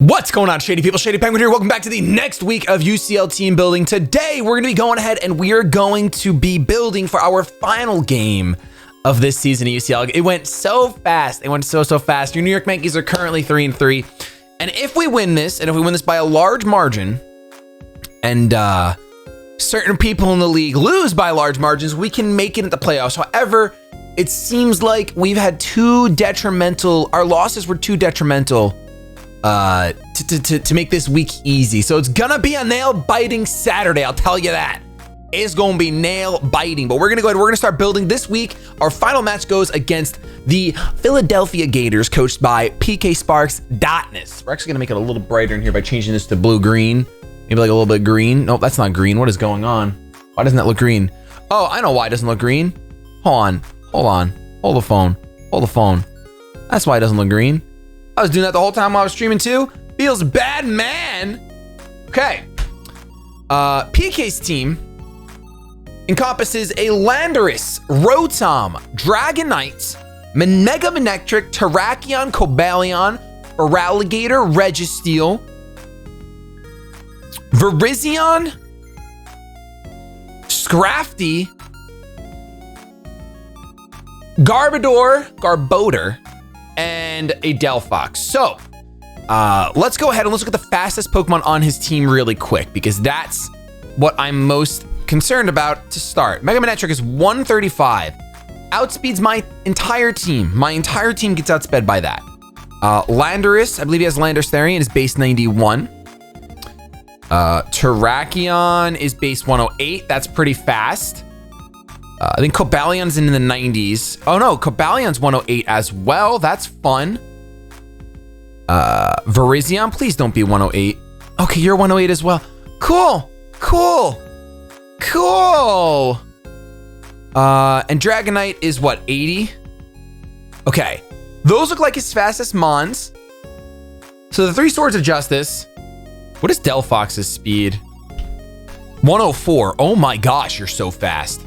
What's going on, Shady people? ShadyPenguinn here. Welcome back to the next week of UCL team building. Today, we're going to be going ahead and we are going to be building for our final game of this season of UCL. It went so fast. It went so fast. Your New York Mankeys are currently 3-3. And if we win this, and if we win this by a large margin, and certain people in the league lose by large margins, we can make it into the playoffs. However, it seems like we've had our losses were too detrimental to make this week easy. So it's gonna be a nail-biting Saturday, I'll tell you that. It's gonna be nail-biting, but we're gonna go ahead, we're gonna start building this week. Our final match goes against the Philadelphia Gators, coached by PKSparkxx. We're actually gonna make it a little brighter in here by changing this to blue-green. Maybe like a little bit green. Nope, that's not green. What is going on? Why doesn't that look green? Oh, I know why it doesn't look green. Hold on. Hold the phone. That's why it doesn't look green. I was doing that the whole time while I was streaming too. Feels bad, man. Okay. PK's team encompasses a Landorus, Rotom, Dragonite, Mega Manectric, Terrakion, Cobalion, Feraligatr, Registeel, Virizion, Scrafty, Garbodor, and a Delphox. So, let's go ahead and let's look at the fastest Pokemon on his team really quick, because that's what I'm most concerned about to start. Mega Manectric is 135. Outspeeds my entire team. My entire team gets outsped by that. Landorus, I believe he has Landorus Therian, is base 91. Terrakion is base 108. That's pretty fast. I think Cobalion's in the 90s. Oh no, Cobalion's 108 as well. That's fun. Virizion, please don't be 108. Okay, you're 108 as well. Cool. And Dragonite is what, 80? Okay, those look like his fastest Mons. So the 3 Swords of Justice. What is Delphox's speed? 104. Oh my gosh, you're so fast.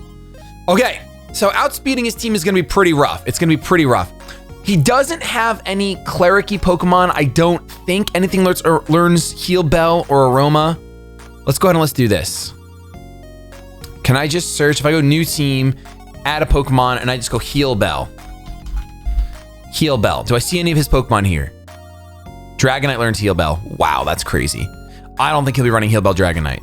Okay, so outspeeding his team is going to be pretty rough. It's going to be pretty rough. He doesn't have any Cleric-y Pokemon. I don't think anything learns Heal Bell or Aroma. Let's go ahead and let's do this. Can I just search? If I go new team, add a Pokemon, and I just go Heal Bell. Heal Bell. Do I see any of his Pokemon here? Dragonite learns Heal Bell. Wow, that's crazy. I don't think he'll be running Heal Bell Dragonite.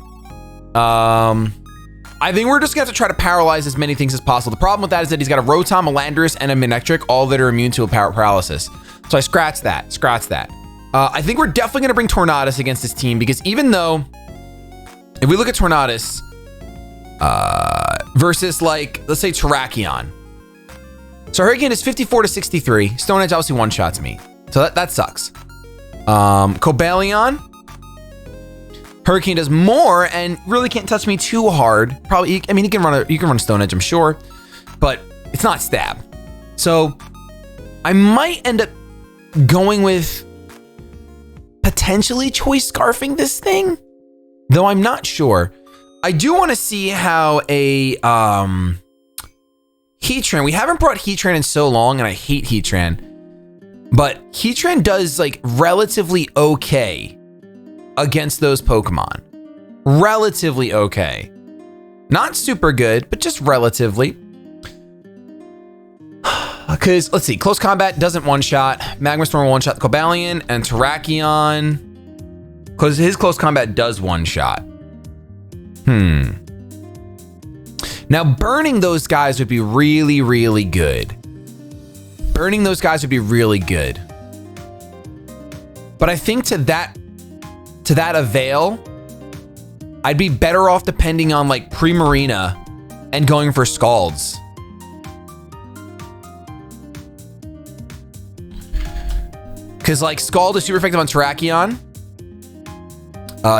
I think we're just gonna have to try to paralyze as many things as possible. The problem with that is that he's got a Rotom, a Landorus, and a Manectric, all that are immune to a paralysis. So I scratch that. I think we're definitely gonna bring Tornadus against this team, because even though, if we look at Tornadus versus, like, let's say Terrakion. So Hurricane is 54 to 63. Stone Edge obviously one-shots me. So that sucks. Cobalion. Hurricane does more and really can't touch me too hard. Probably, I mean, you can run Stone Edge, I'm sure, but it's not stab. So I might end up going with potentially choice scarfing this thing, though I'm not sure. I do want to see how a Heatran. We haven't brought Heatran in so long, and I hate Heatran, but Heatran does like relatively okay against those Pokemon. Relatively okay. Not super good, but just relatively. Because, let's see, Close Combat doesn't one-shot. Magma Storm will one-shot the Cobalion, and Terrakion, because his Close Combat does one-shot. Now, burning those guys would be really, really good. But I think to that avail, I'd be better off depending on like Primarina and going for Scalds. Because like Scald is super effective on Terrakion.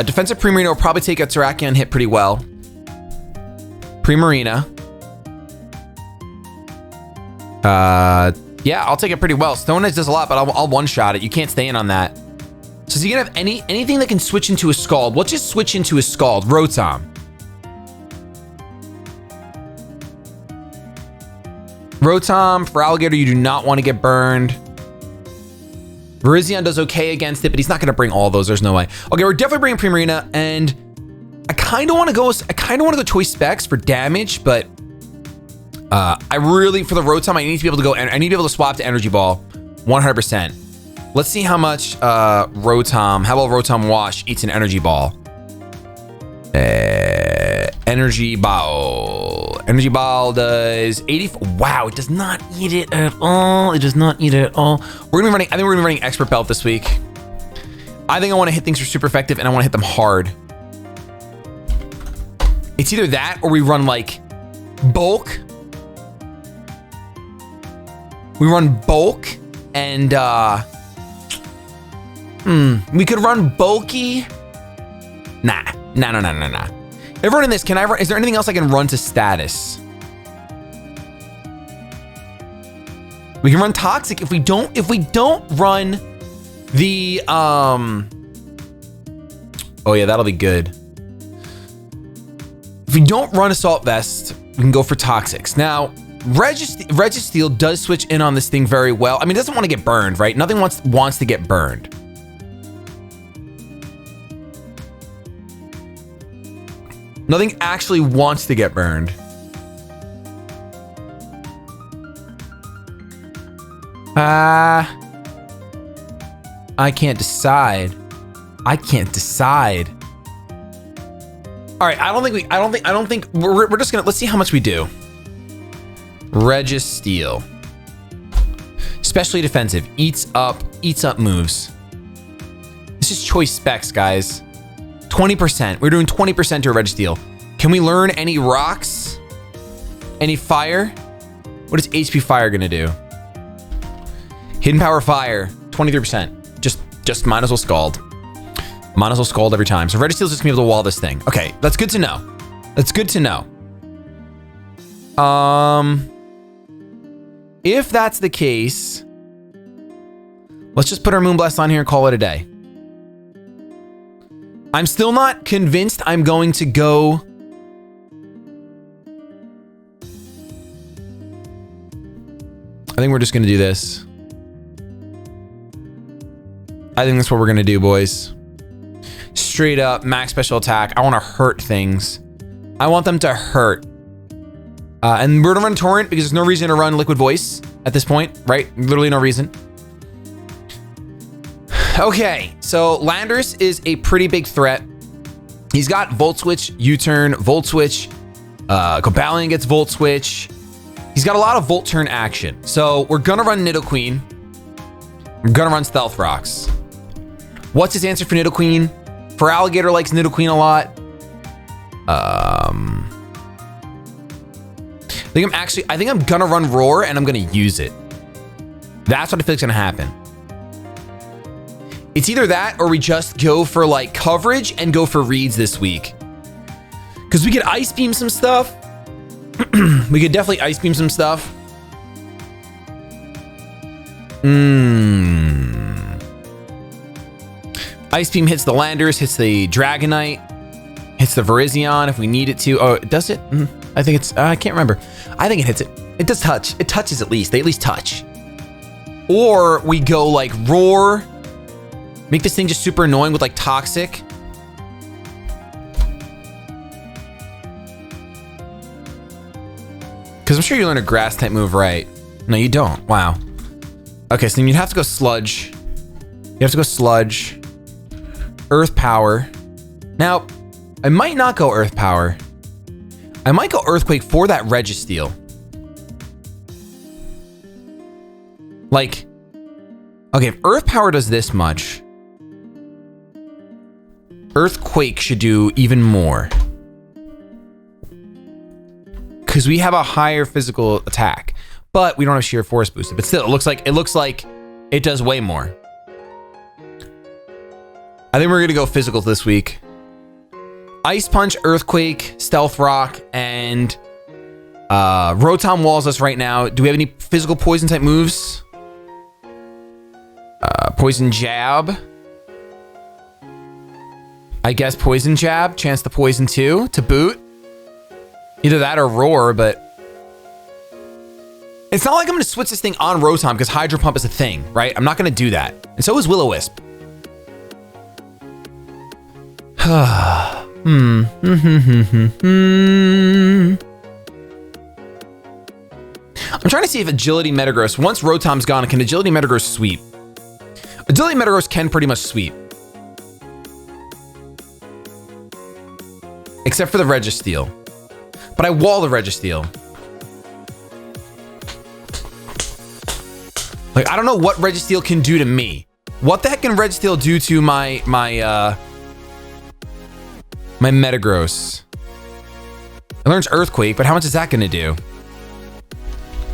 Defensive Primarina will probably take a Terrakion hit pretty well. Primarina. Yeah, I'll take it pretty well. Stone Edge does a lot, but I'll one-shot it. You can't stay in on that. So is he gonna have anything that can switch into a Scald? Let's just switch into a Scald. Rotom. Feraligatr, you do not want to get burned. Virizion does okay against it, but he's not going to bring all those. There's no way. Okay, we're definitely bringing Primarina, and I kind of want to go choice specs for damage, but I really, for the Rotom, I need to be able to go, I need to be able to swap to Energy Ball 100%. Let's see how much how well Rotom Wash eats an Energy Ball. Energy Ball. Energy Ball does 80. Wow, it does not eat it at all. It does not eat it at all. We're gonna be running, I think we're gonna be running Expert Belt this week. I think I want to hit things that are super effective, and I want to hit them hard. It's either that or we run like bulk. We run bulk and we could run bulky. Nah. If running this, is there anything else I can run to status? We can run toxic if we don't run the oh yeah, that'll be good. If we don't run Assault Vest, we can go for Toxics. Now, Registeel does switch in on this thing very well. I mean, it doesn't want to get burned, right? Nothing wants to get burned. Nothing actually wants to get burned. I can't decide. All right, I don't think we're just gonna, let's see how much we do. Registeel. Especially defensive. Eats up moves. This is choice specs, guys. 20%. We're doing 20% to a Registeel. Can we learn any rocks? Any fire? What is HP Fire gonna do? Hidden Power Fire, 23%. Just might as well Scald. Might as well Scald every time. So Registeel's just gonna be able to wall this thing. Okay, that's good to know. That's good to know. If that's the case, let's just put our Moonblast on here and call it a day. I'm still not convinced I'm going to go. I think we're just gonna do this. I think that's what we're gonna do, boys. Straight up, max special attack. I wanna hurt things. I want them to hurt. And we're gonna run Torrent because there's no reason to run Liquid Voice at this point, right? Literally no reason. Okay, so Landorus is a pretty big threat. He's got Volt Switch, U-Turn, Volt Switch. Compoany gets Volt Switch. He's got a lot of Volt Turn action. So we're gonna run Nidoqueen. We're gonna run Stealth Rocks. What's his answer for Nidoqueen? Feraligatr likes Nidoqueen a lot. I think I'm gonna run Roar and I'm gonna use it. That's what I feel is gonna happen. It's either that or we just go for like coverage and go for reads this week. Cause we could Ice Beam some stuff. We could definitely Ice Beam some stuff. Ice Beam hits the Landorus, hits the Dragonite, hits the Virizion if we need it to. Oh, does it? I think it's, I can't remember. I think it hits it. It does touch. It touches at least. They at least touch. Or we go like Roar, make this thing just super annoying with like Toxic. Because I'm sure you learn a grass type move, right? No, you don't. Wow. Okay, so then you'd have to go Sludge. You have to go Sludge. Earth Power. Now, I might not go Earth Power. I might go Earthquake for that Registeel. Like, okay, if Earth Power does this much, Earthquake should do even more. Because we have a higher physical attack, but we don't have sheer force boosted. But still, it looks like it does way more. I think we're gonna go physical this week. Ice Punch, Earthquake, Stealth Rock, and Rotom walls us right now. Do we have any physical poison type moves? Poison Jab. I guess Poison Jab, chance to poison too, to boot. Either that or Roar, but It's not like I'm going to switch this thing on Rotom because Hydro Pump is a thing, right? I'm not going to do that. And so is Will-O-Wisp. I'm trying to see if Agility Metagross, once Rotom's gone, can Agility Metagross sweep? Agility Metagross can pretty much sweep. Except for the Registeel. But I wall the Registeel. Like, I don't know what Registeel can do to me. What the heck can Registeel do to my Metagross? It learns Earthquake, but how much is that going to do?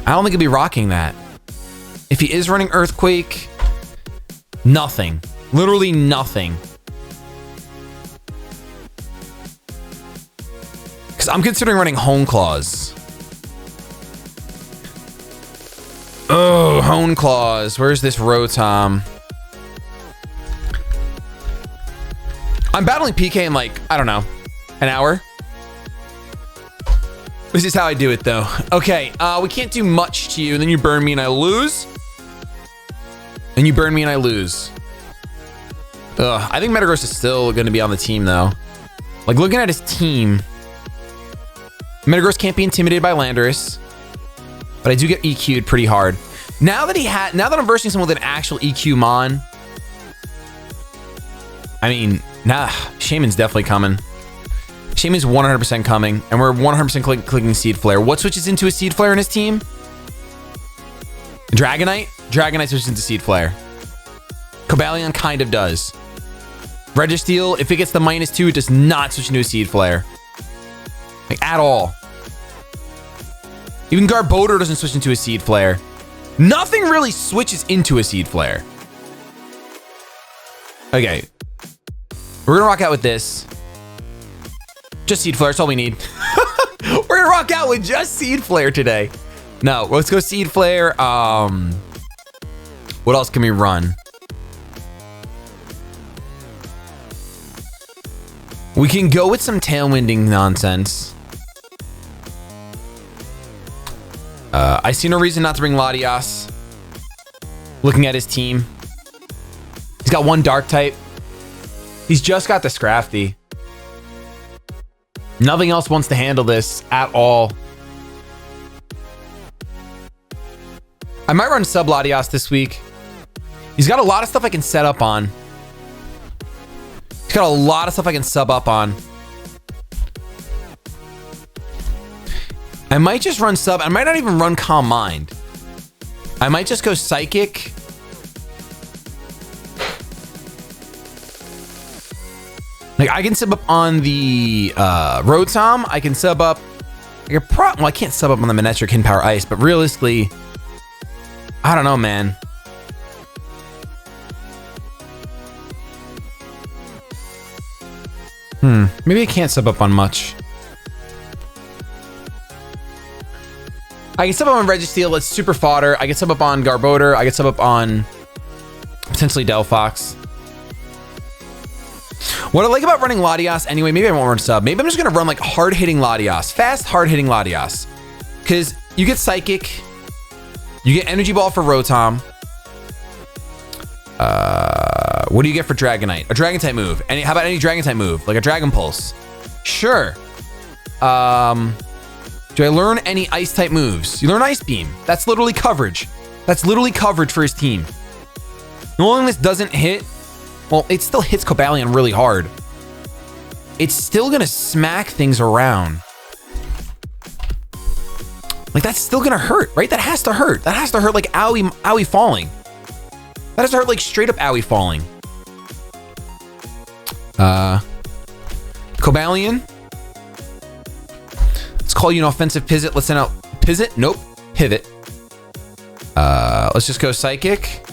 I don't think he'll be rocking that. If he is running Earthquake, nothing. Literally nothing. Because I'm considering running Hone Claws. Oh, Hone Claws. Where's this Rotom? I'm battling PK in like, I don't know, an hour. This is how I do it though. Okay, we can't do much to you, and then you burn me and I lose. And you burn me and I lose. Ugh, I think Metagross is still going to be on the team though. Like, looking at his team, Metagross can't be intimidated by Landorus, but I do get EQ'd pretty hard. Now that I'm versing someone with an actual EQ Mon, I mean, nah, Shaman's definitely coming. Shaman's 100% coming, and we're 100% clicking Seed Flare. What switches into a Seed Flare in his team? Dragonite? Dragonite switches into Seed Flare. Cobalion kind of does. Registeel, if it gets the -2, it does not switch into a Seed Flare. Like, at all. Even Garbodor doesn't switch into a Seed Flare. Nothing really switches into a Seed Flare. Okay. We're gonna rock out with this. Just Seed Flare, that's all we need. We're gonna rock out with just Seed Flare today. No, let's go Seed Flare. What else can we run? We can go with some Tailwinding nonsense. I see no reason not to bring Latias. Looking at his team. He's got one Dark type. He's just got the Scrafty. Nothing else wants to handle this at all. I might run Sub Latias this week. He's got a lot of stuff I can set up on. He's got a lot of stuff I can sub up on. I might just run Sub. I might not even run Calm Mind. I might just go Psychic. Like, I can sub up on the Rotom. I can sub up. Well, I can't sub up on the Manectric Hidden Power Ice, but realistically, I don't know, man. Maybe I can't sub up on much. I can sub up on Registeel. It's super fodder. I can sub up on Garbodor. I can sub up on potentially Delphox. What I like about running Latias anyway, maybe I won't run sub. Maybe I'm just going to run like hard-hitting Latias. Fast, hard-hitting Latias. Because you get Psychic. You get Energy Ball for Rotom. What do you get for Dragonite? A Dragon type move. How about any Dragon type move? Like a Dragon Pulse. Sure. Do I learn any Ice type moves? You learn Ice Beam. That's literally coverage. That's literally coverage for his team. The only thing this doesn't hit, well, it still hits Cobalion really hard. It's still gonna smack things around. Like, that's still gonna hurt, right? That has to hurt. That has to hurt like owie falling. That has to hurt like straight up owie falling. Cobalion. Let's call you an offensive pivot. Let's send out Pivot. Nope. Pivot. Let's just go Psychic.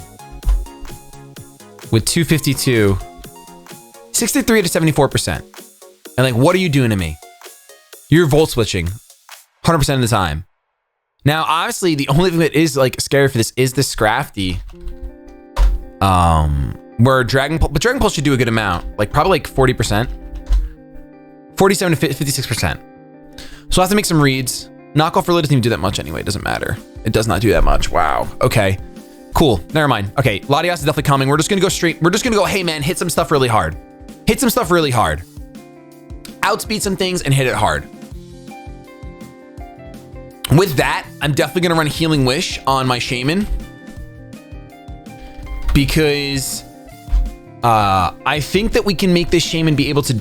With 252. 63 to 74%. And like, what are you doing to me? You're volt switching 100% of the time. Now, obviously, the only thing that is like scary for this is the Scrafty. Where Dragon Pulse should do a good amount, like probably like 40%, 47 to 56%. So I have to make some reads. Knockoff really doesn't even do that much anyway. It doesn't matter. It does not do that much. Wow. Okay. Cool. Never mind. Okay. Latias is definitely coming. We're just going to go straight. We're just going to go, hey, man, hit some stuff really hard. Hit some stuff really hard. Outspeed some things and hit it hard. With that, I'm definitely going to run Healing Wish on my Shaman. Because I think that we can make this Shaman be able to...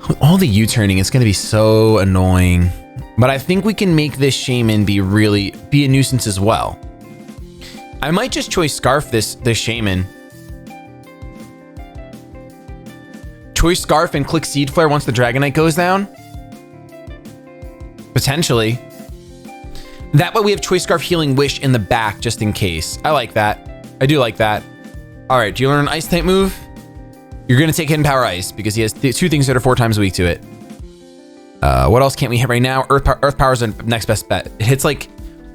With all the U-turning, it's going to be so annoying. But I think we can make this Shaman be a nuisance as well. I might just choice Scarf this Shaman. Choice Scarf and click Seed Flare once the Dragonite goes down. Potentially. That way we have Choice Scarf Healing Wish in the back just in case. I like that. I do like that. All right, do you learn an Ice type move? You're going to take Hidden Power Ice because he has two things that are 4 times weak to it. What else can't we hit right now? Earth Power is the next best bet. It hits like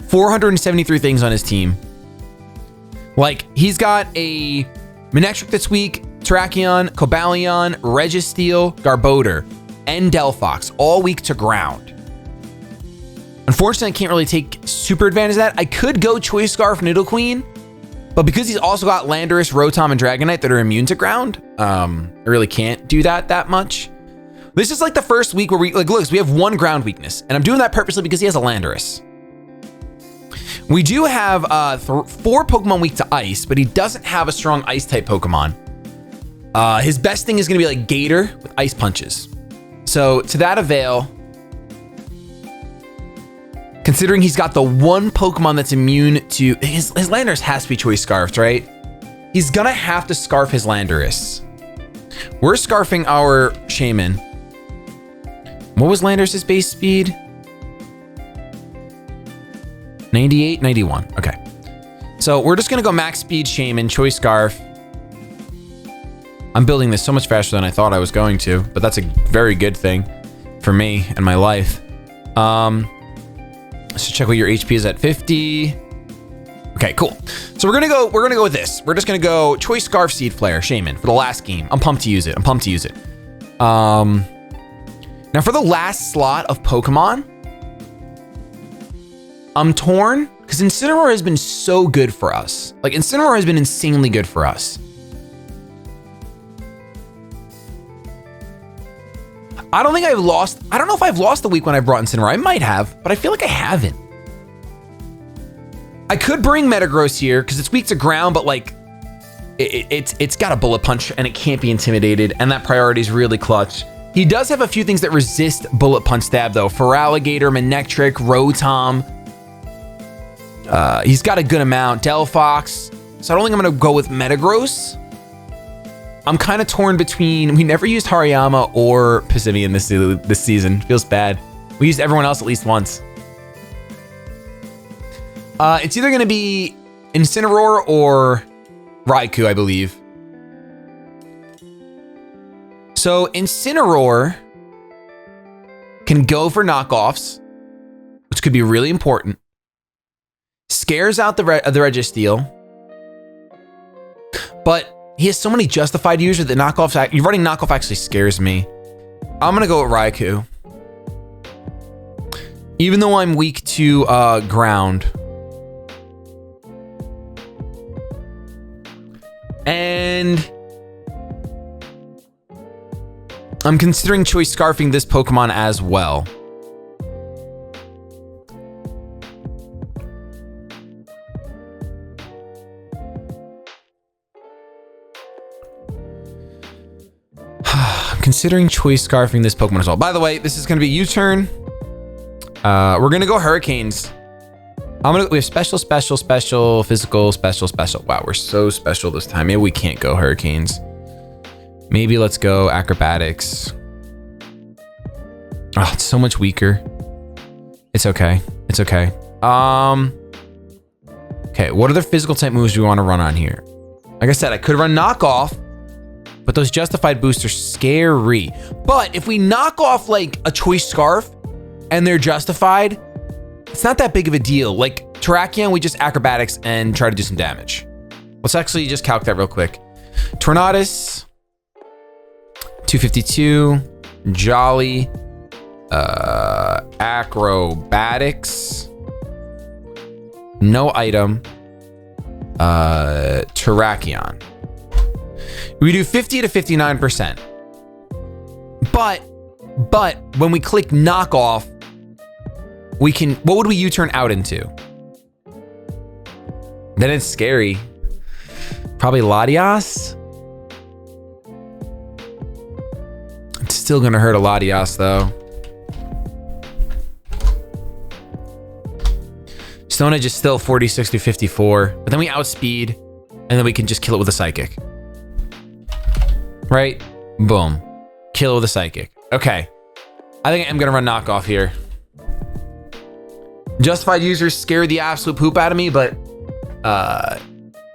473 things on his team. Like, he's got a Manectric that's weak, Terrakion, Cobalion, Registeel, Garbodor, and Delphox, all weak to ground. Unfortunately, I can't really take super advantage of that. I could go Choice Scarf Nidoqueen, but because he's also got Landorus, Rotom, and Dragonite that are immune to ground, I really can't do that much. This is like the first week where we, like, look, we have 1 ground weakness, and I'm doing that purposely because he has a Landorus. We do have 4 Pokemon weak to Ice, but he doesn't have a strong Ice-type Pokemon. His best thing is going to be like Gator with Ice Punches. So to that avail, considering he's got the 1 Pokemon that's immune to... His Landorus has to be Choice Scarfed, right? He's going to have to Scarf his Landorus. We're Scarfing our Shaman. What was Landorus' base speed? 98, 91. Okay. So we're just going to go max speed Shaman, Choice Scarf. I'm building this so much faster than I thought I was going to, but that's a very good thing for me and my life. So check what your HP is at 50. Okay, cool. So we're gonna go with this. We're just gonna go Choice Scarf, Seed Flare, Shaman for the last game. I'm pumped to use it. Now for the last slot of Pokemon, I'm torn because Incineroar has been so good for us. Like, Incineroar has been insanely good for us. I don't know if I've lost the week when I brought Incineroar. I might have, but I feel like I haven't. I could bring Metagross here because it's weak to ground, but like it's got a Bullet Punch and it can't be intimidated, and that priority is really clutch. He does have a few things that resist Bullet Punch Stab though. Feraligatr, Manectric, Rotom. He's got a good amount. Delphox. So I don't think I'm gonna go with Metagross. I'm kind of torn between, we never used Hariyama or Pissimian this season. Feels bad. We used everyone else at least once. It's either going to be Incineroar or Raikou, I believe. So Incineroar can go for knockoffs, which could be really important. Scares out the Registeel. But he has so many justified users that knockoffs, running knockoff actually scares me. I'm gonna go with Raikou. Even though I'm weak to ground. And I'm considering Choice Scarfing this Pokemon as well. Considering Choice Scarfing this Pokemon as well. By the way, this is going to be U-turn. We're going to go Hurricanes. We have special, physical, special. Wow, we're so special this time. Maybe we can't go Hurricanes. Maybe let's go Acrobatics. Oh, it's so much weaker. It's okay. It's okay. Okay, what other physical type moves do we want to run on here? Like I said, I could run Knockoff, but those justified boosts are scary. But if we knock off like a Choice Scarf and they're justified, it's not that big of a deal. Like Terrakion, we just Acrobatics and try to do some damage. Let's actually just calc that real quick. Tornadus, 252, Jolly, Acrobatics. No item. Terrakion. We do 50 to 59%. But when we click knockoff, we can, what would we U-turn out into? Then it's scary. Probably Latias. It's still gonna hurt a Latias though. Stone Edge is still 46 to 54, but then we outspeed, and then we can just kill it with a Psychic. Right? Boom. Kill it with a Psychic. Okay. I think I'm gonna run knockoff here. Justified users scared the absolute poop out of me, but I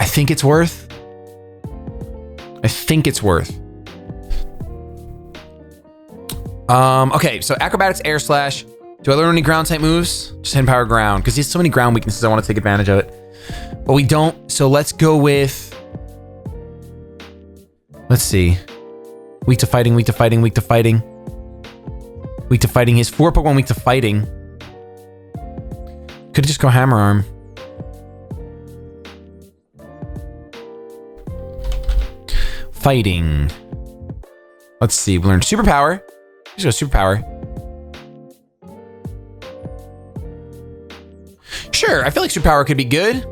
think it's worth. Okay, so Acrobatics, Air Slash. Do I learn any ground type moves? Just hidden power ground, because there's so many ground weaknesses I want to take advantage of it. But we don't, so let's go with, let's see. Weak to fighting, weak to fighting, weak to fighting. Weak to fighting, his 4 Pokemon weak to fighting. Could just go Hammer Arm. Fighting. Let's see, we learned Superpower. Just go Superpower. Sure, I feel like Superpower could be good.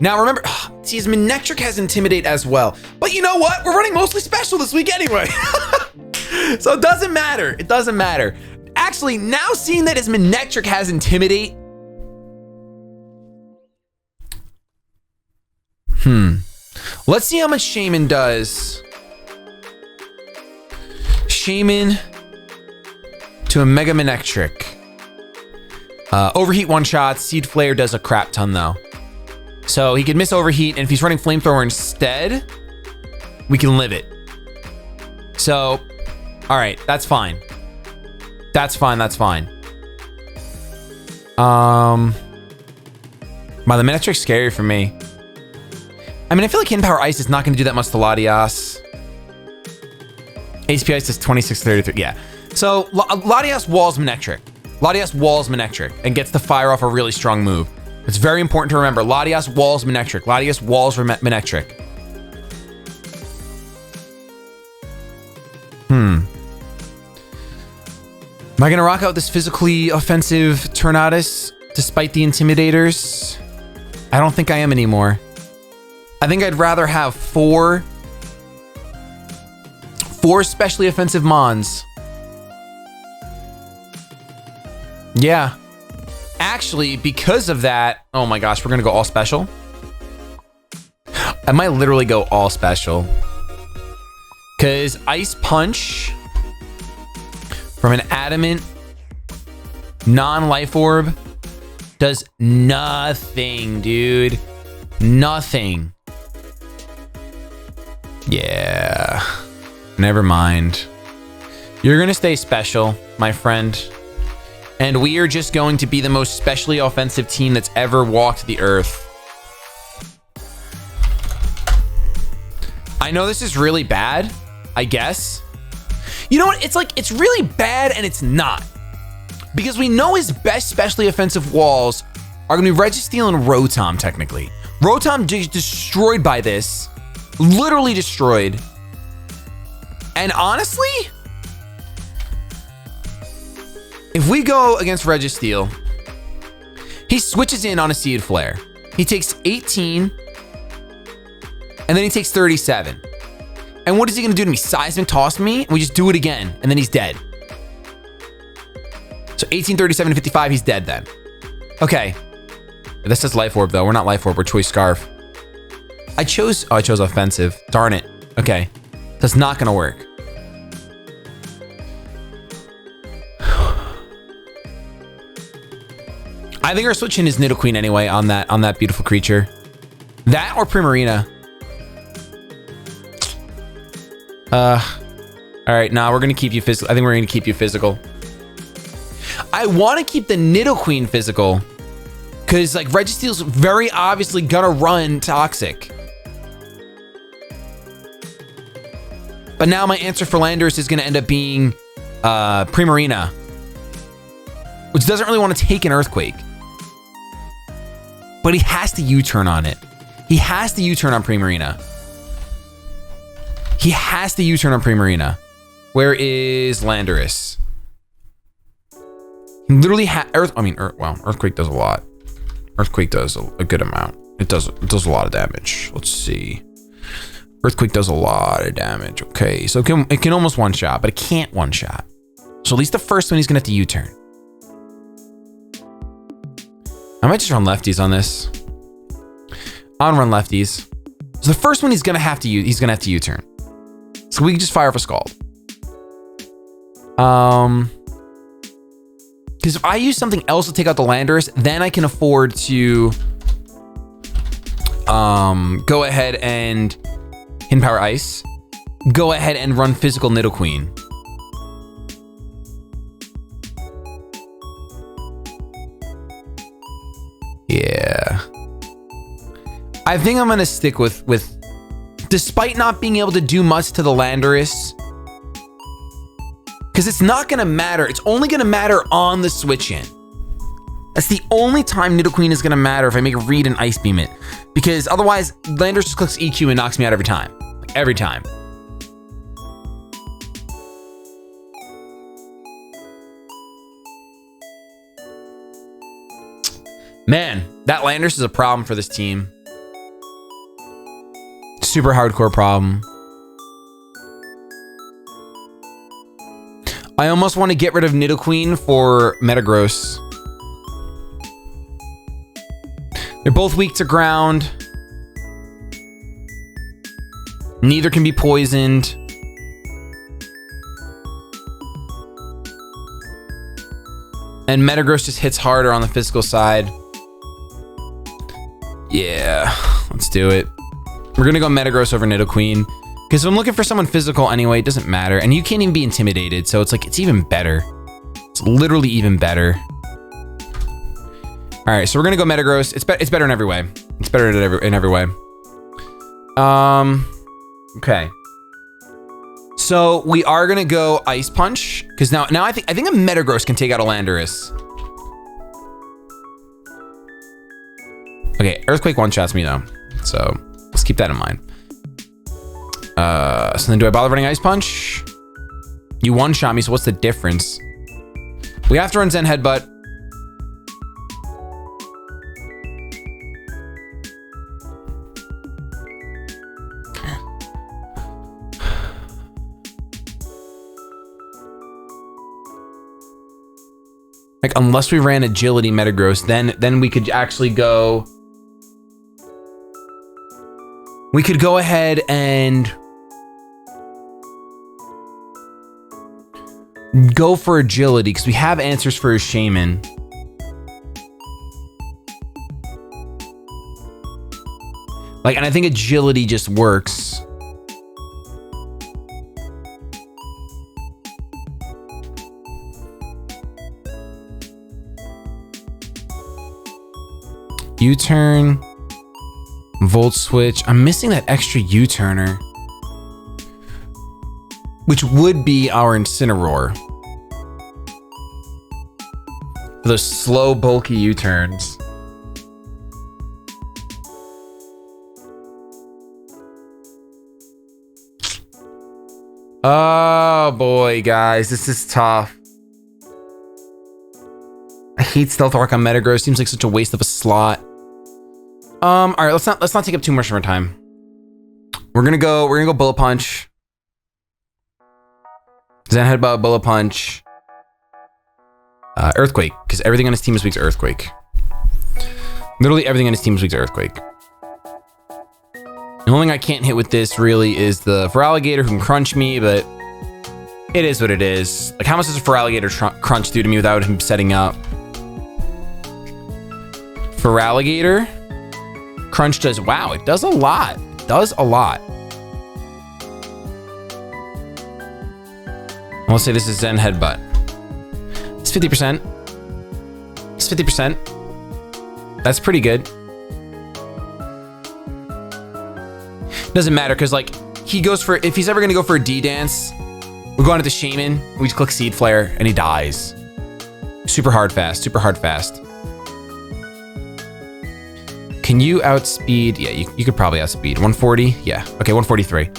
Now remember, see, his Manectric has Intimidate as well. But you know what? We're running mostly special this week anyway. So it doesn't matter. It doesn't matter. Actually, now seeing that his Manectric has Intimidate. Let's see how much Shaman does. Shaman to a Mega Manectric. Overheat one shot. Seed Flare does a crap ton though. So he could miss Overheat, and if he's running Flamethrower instead, we can live it. So, all right, that's fine. That's fine, that's fine. The Manectric's scary for me. I mean, I feel like Hidden Power Ice is not going to do that much to Latias. HP Ice is 26 33. Yeah. So Latias walls Manectric. Latias walls Manectric and gets to fire off a really strong move. It's very important to remember. Latias walls Manectric. Latias walls Manectric. Am I going to rock out this physically offensive Tornadus despite the Intimidators? I don't think I am anymore. I think I'd rather have four specially offensive Mons. Yeah. Actually, because of that, oh my gosh, we're gonna go all special. I might literally go all special. Because Ice Punch from an Adamant non-life orb does nothing, dude. Nothing. Yeah. Never mind. You're gonna stay special, my friend. And we are just going to be the most specially offensive team that's ever walked the earth. I know this is really bad, I guess. You know what? It's like, it's really bad and it's not. Because we know his best specially offensive walls are gonna be Registeel and Rotom, technically. Rotom destroyed by this. Literally destroyed. And honestly, if we go against Registeel, he switches in on a Seed Flare. He takes 18, and then he takes 37. And what is he gonna do to me? Seismic Toss me? We just do it again, and then he's dead. So 18, 37, 55, he's dead then. Okay. This says Life Orb though. We're not Life Orb, we're Choice Scarf. I chose offensive. Darn it. Okay. That's not gonna work. I think our switch in is Nidoqueen anyway on that beautiful creature. That or Primarina. All right, nah, we're gonna keep you physical. I think we're gonna keep you physical. I want to keep the Nidoqueen physical because like Registeel's very obviously gonna run Toxic. But now my answer for Landorus is gonna end up being Primarina. which doesn't really want to take an Earthquake. But he has to U-turn on it. He has to U-turn on Primarina. He has to U-turn on Primarina. Where is Landorus? He literally Earthquake does a lot. Earthquake does a good amount. It does a lot of damage. Let's see. Earthquake does a lot of damage. Okay, so it can almost one-shot, but it can't one-shot. So at least the first one he's gonna have to U-turn. I might just run lefties on this. I'll run lefties. So the first one he's gonna have to U-turn. So we can just fire off a Scald. Because if I use something else to take out the Landorus, then I can afford to go ahead and Hidden Power Ice. Go ahead and run physical Nidoqueen. Yeah. I think I'm gonna stick with despite not being able to do much to the Landorus, because it's not gonna matter. It's only gonna matter on the switch in. That's the only time Nidoqueen is gonna matter if I make a read and Ice Beam it, because otherwise Landorus just clicks EQ and knocks me out every time. Every time. Man, that Landorus is a problem for this team. Super hardcore problem. I almost want to get rid of Nidoqueen for Metagross. They're both weak to ground. Neither can be poisoned. And Metagross just hits harder on the physical side. Yeah, let's do it. We're gonna go Metagross over Nidoqueen, because if I'm looking for someone physical anyway, it doesn't matter. And you can't even be intimidated, so it's like, it's even better. It's literally even better. All right, so we're gonna go Metagross. It's better in every way. It's better in every way. Okay. So we are gonna go Ice Punch, because now I think a Metagross can take out a Landorus. Okay, Earthquake one-shots me though, so let's keep that in mind. So then do I bother running Ice Punch? You one-shot me, so what's the difference? We have to run Zen Headbutt. Like, unless we ran Agility Metagross, then we could actually go. We could go ahead and go for Agility, because we have answers for his Shaman. Like, and I think Agility just works. U-turn, Volt Switch. I'm missing that extra U-turner, which would be our Incineroar. For those slow, bulky U-turns. Oh boy, guys, this is tough. I hate Stealth Rock on Metagross. Seems like such a waste of a slot. All right, let's not take up too much of our time. We're gonna go Bullet Punch. Zen Headbutt, Bullet Punch. Earthquake, because everything on his team is weak to Earthquake. Literally everything on his team is weak to Earthquake. The only thing I can't hit with this really is the Feraligatr, who can crunch me, but it is what it is. Like, how much does a Feraligatr crunch do to me without him setting up? Feraligatr crunch does, wow, it does a lot. It does a lot. I'll say this is Zen Headbutt. It's 50%. It's 50%. That's pretty good. Doesn't matter, because like, he goes for, if he's ever gonna go for a D-Dance, we're going to the Shaman, we just click Seed Flare, and he dies. super hard fast, super hard fast. Can you outspeed? Yeah, you could probably outspeed. 140? Yeah, okay, 143.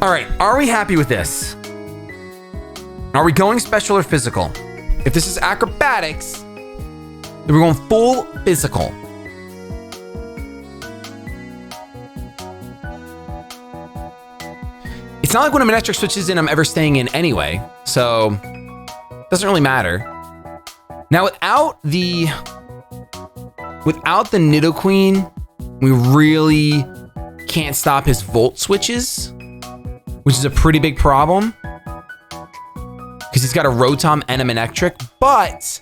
All right, are we happy with this? Are we going special or physical? If this is acrobatics, then we're going full physical. It's not like when a Manectric switches in, I'm ever staying in anyway, so it doesn't really matter. Now, without the Nidoqueen, we really can't stop his Volt switches, which is a pretty big problem because he's got a Rotom and a Manectric, but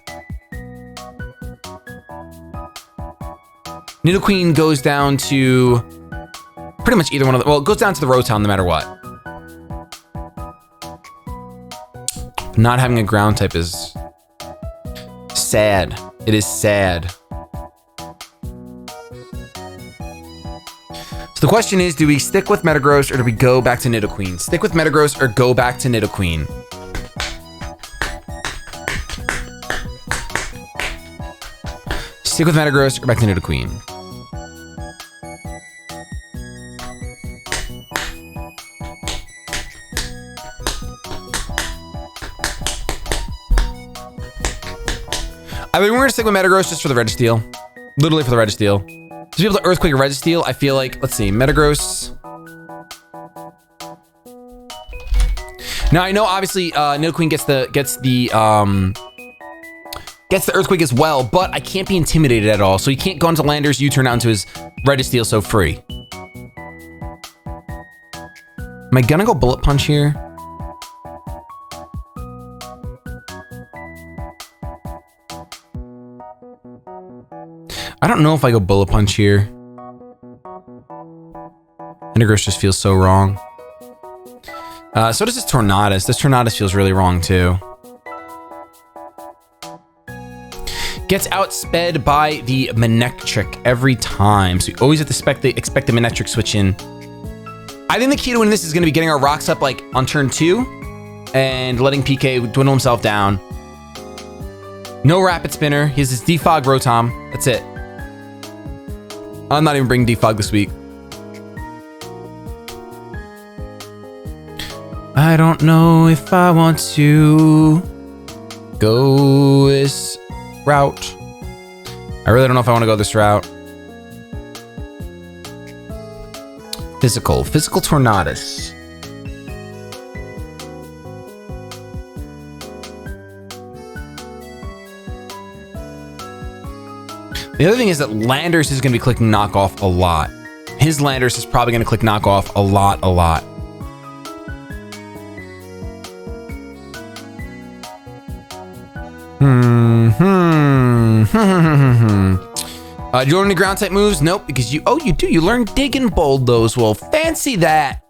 Nidoqueen goes down to pretty much either one of them. Well, it goes down to the Rotom no matter what. Not having a ground type is sad. It is sad. So the question is, do we stick with Metagross or do we go back to Nidoqueen? Stick with Metagross or go back to Nidoqueen? Stick with Metagross or back to Nidoqueen? I mean, we're gonna stick with Metagross just for the Registeel. Literally for the Registeel. To be able to Earthquake a Registeel, I feel like, let's see, Metagross. Now I know obviously Nidoqueen gets the Earthquake as well, but I can't be intimidated at all. So he can't go into Landorus, U-turn out into his Registeel so free. Am I gonna go Bullet Punch here? I don't know if I go Bullet Punch here. Metagross just feels so wrong. So does this Tornadus. This Tornadus feels really wrong too. Gets outsped by the Manectric every time. So you always have to expect the Manectric switch in. I think the key to win this is going to be getting our rocks up like on turn 2 and letting PK dwindle himself down. No Rapid Spinner. He has his Defog Rotom. That's it. I'm not even bringing Defog this week. I don't know if I want to go this route. I really don't know if I want to go this route. Physical Tornadus. The other thing is that Landorus is going to be clicking knockoff a lot. His Landorus is probably going to click knockoff a lot. Do you learn any ground type moves? Nope, because you do. You learn Dig and Bold those. Well, fancy that.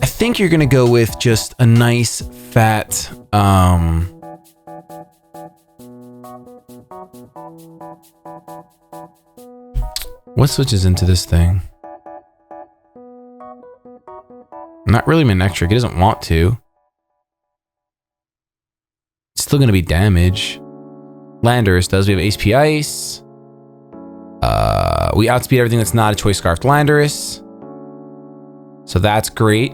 I think you're going to go with just a nice fat, what switches into this thing? Not really Manectric. It doesn't want to. It's still going to be damage. Landorus does. We have HP Ice. We outspeed everything that's not a Choice Scarfed Landorus. So that's great.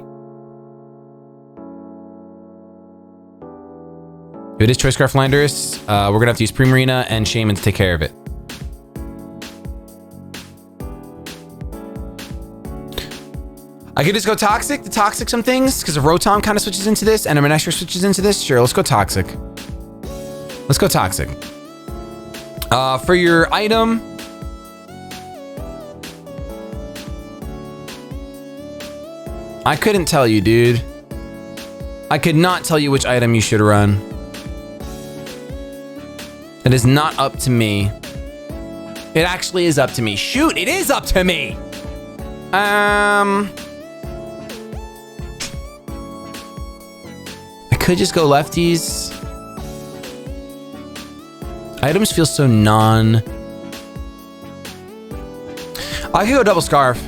If it is Choice Scarfed Landorus, we're going to have to use Primarina and Shaman to take care of it. I could just go Toxic to Toxic some things because a Rotom kind of switches into this and a Manectric switches into this. Sure, let's go Toxic. Let's go Toxic. For your item, I couldn't tell you, dude. I could not tell you which item you should run. It is not up to me. It actually is up to me. Shoot, it is up to me. I could just go lefties. Items feel so I could go Double Scarf.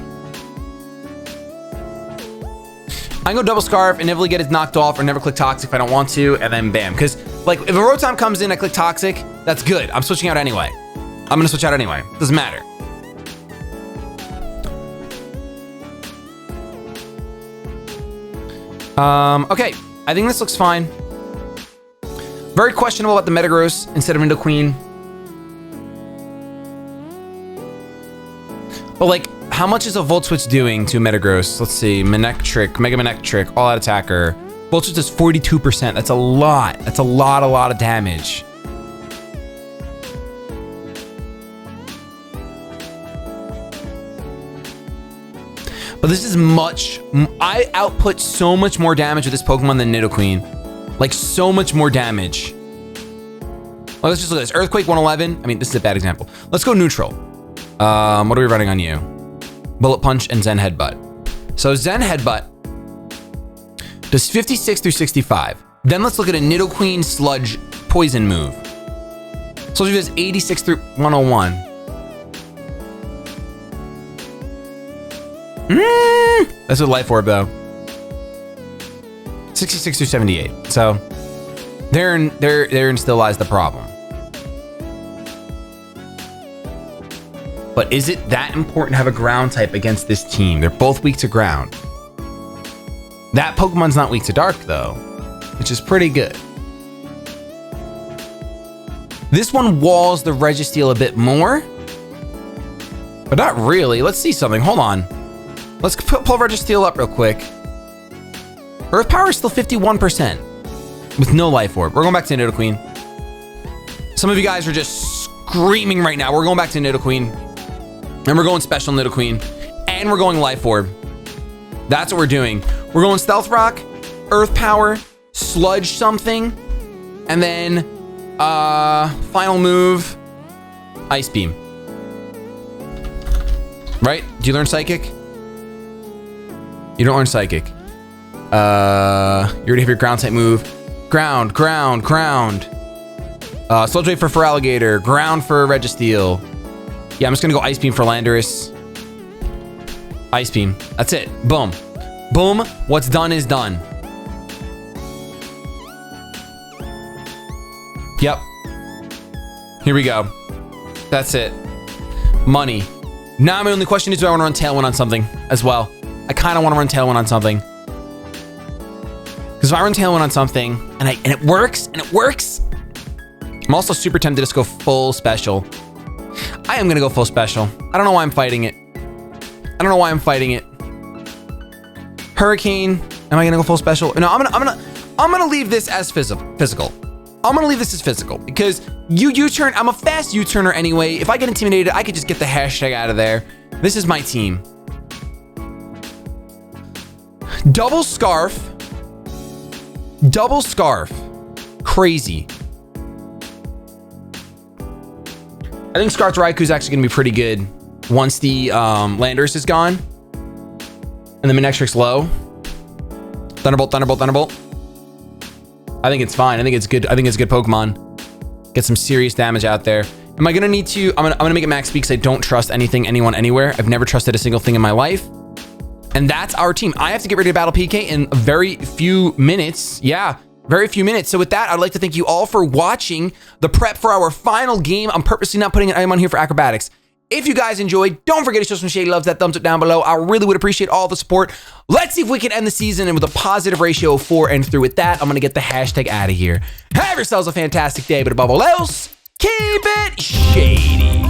I can go double scarf and never get it knocked off or never click toxic if I don't want to, and then bam. Because like if a Rotom comes in, I click toxic, that's good. I'm switching out anyway. I'm gonna switch out anyway. Doesn't matter. Okay, I think this looks fine. Very questionable about the Metagross instead of Nidoqueen. But like, how much is a Volt Switch doing to Metagross? Let's see, Manectric, Mega Manectric, All Out Attacker. Volt Switch does 42%. That's a lot. That's a lot of damage. But this is much, I output so much more damage with this Pokemon than Nidoqueen. Like so much more damage. Well, let's just look at this. Earthquake 111. I mean, this is a bad example. Let's go neutral. What are we running on you? Bullet Punch and Zen Headbutt. So Zen Headbutt does 56 through 65. Then let's look at a Nidoqueen Sludge Poison move. Sludge does 86 through 101. That's with Life Orb though. 66 through 78. So therein still lies the problem. But is it that important to have a ground type against this team? They're both weak to ground. That Pokemon's not weak to dark though, which is pretty good. This one walls the Registeel a bit more, but not really. Let's see something. Hold on. Let's pull Registeel up real quick. Earth Power is still 51% with no Life Orb. We're going back to Nidoqueen. Some of you guys are just screaming right now. We're going back to Nidoqueen. And we're going Special Nidoqueen. And we're going Life Orb. That's what we're doing. We're going Stealth Rock, Earth Power, Sludge something, and then final move, Ice Beam. Right? Do you learn Psychic? You don't learn Psychic. You already have your ground type move. Ground. Sludge Wave for Feraligatr. Ground for Registeel. Yeah, I'm just gonna go Ice Beam for Landorus. Ice Beam. That's it. Boom. Boom. What's done is done. Yep. Here we go. That's it. Money. Now my only question is, do I want to run Tailwind on something as well? I kind of want to run Tailwind on something. Because if I run Tailwind on something, and it works, I'm also super tempted to just go full special. I am going to go full special. I don't know why I'm fighting it. Hurricane. Am I going to go full special? No, I'm going to leave this as physical. I'm going to leave this as physical because U-turn, I'm a fast U-turner anyway. If I get intimidated, I could just get the hashtag out of there. This is my team. Double Scarf. Crazy. I think Scarf Raikou is actually going to be pretty good once the Landorus is gone. And the Manectric's low. Thunderbolt. I think it's fine. I think it's good. I think it's a good Pokemon. Get some serious damage out there. Am I going to need to... I'm gonna make it max speed because I don't trust anything, anyone, anywhere. I've never trusted a single thing in my life. And that's our team. I have to get ready to battle PK in very few minutes. Yeah, very few minutes. So with that, I'd like to thank you all for watching the prep for our final game. I'm purposely not putting an item on here for acrobatics. If you guys enjoyed, don't forget to show some shady loves, that thumbs up down below. I really would appreciate all the support. Let's see if we can end the season with a positive ratio of 4 and through. With that, I'm going to get the hashtag out of here. Have yourselves a fantastic day, but above all else, keep it shady.